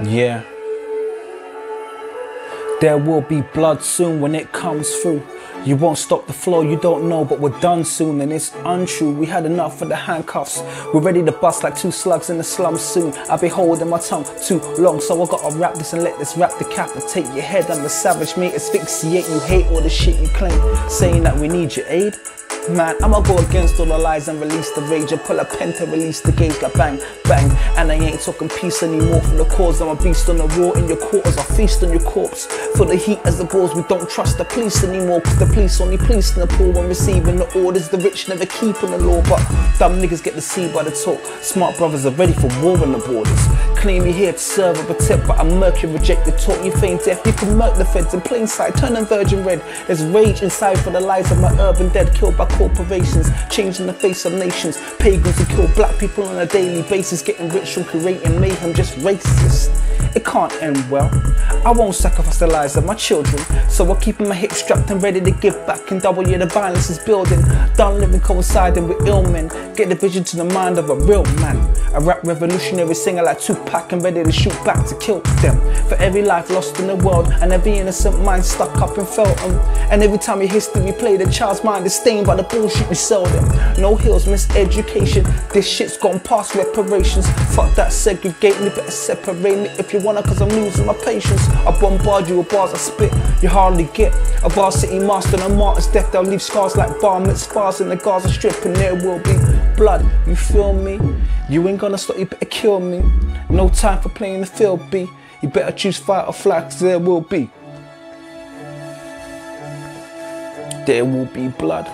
Yeah. There will be blood soon when it comes through. You won't stop the flow, you don't know, but we're done soon. And it's untrue, we had enough of the handcuffs. We're ready to bust like two slugs in the slums soon. I've been holding my tongue too long, so I gotta rap this and let this rap decapitate your head. I'm the savage, mate, asphyxiate you, hate all the shit you claim, saying that we need your aid. Man, I'ma go against all the lies and release the rage. I pull a pen to release the gauge like bang, bang. And I ain't talking peace anymore for the cause. I'm a beast on the war in your quarters, I feast on your corpse. For the heat as the balls, we don't trust the police anymore, cause the police only police in the poor when receiving the orders. The rich never keeping the law, but dumb niggas get deceived by the talk. Smart brothers are ready for war on the borders. Claim you're here to serve and protect, but I murk you, reject the talk. You feign death, you can murk the feds in plain sight, turn them virgin red. There's rage inside for the lives of my urban dead, killed by corporations, changing the face of nations. Pagans who kill black people on a daily basis, getting rich from creating mayhem, just racist. It can't end well. I won't sacrifice the lives of my children, so I'll keep my hips strapped and ready to give back in double. Yeah, the violence is building, done living coinciding with ill men. Get the vision to the mind of a real man. A rap revolutionary singer like Tupac and ready to shoot back to kill them. For every life lost in the world and every innocent mind stuck up in Feltham. And every time your history replay, the child's mind is stained by the bullshit we sell them. No heels, miseducation, this shit's gone past reparations. Fuck that, segregate me, better separate me if you wanna, cause I'm losing my patience. I bombard you with bars I spit, you hardly get. A varsity master and a martyr's death, they'll leave scars like bar mitzvahs in the Gaza Strip, and there will be blood, you feel me? You ain't gonna stop, you better kill me. No time for playing the field, B. You better choose fight or flight, cause there will be blood.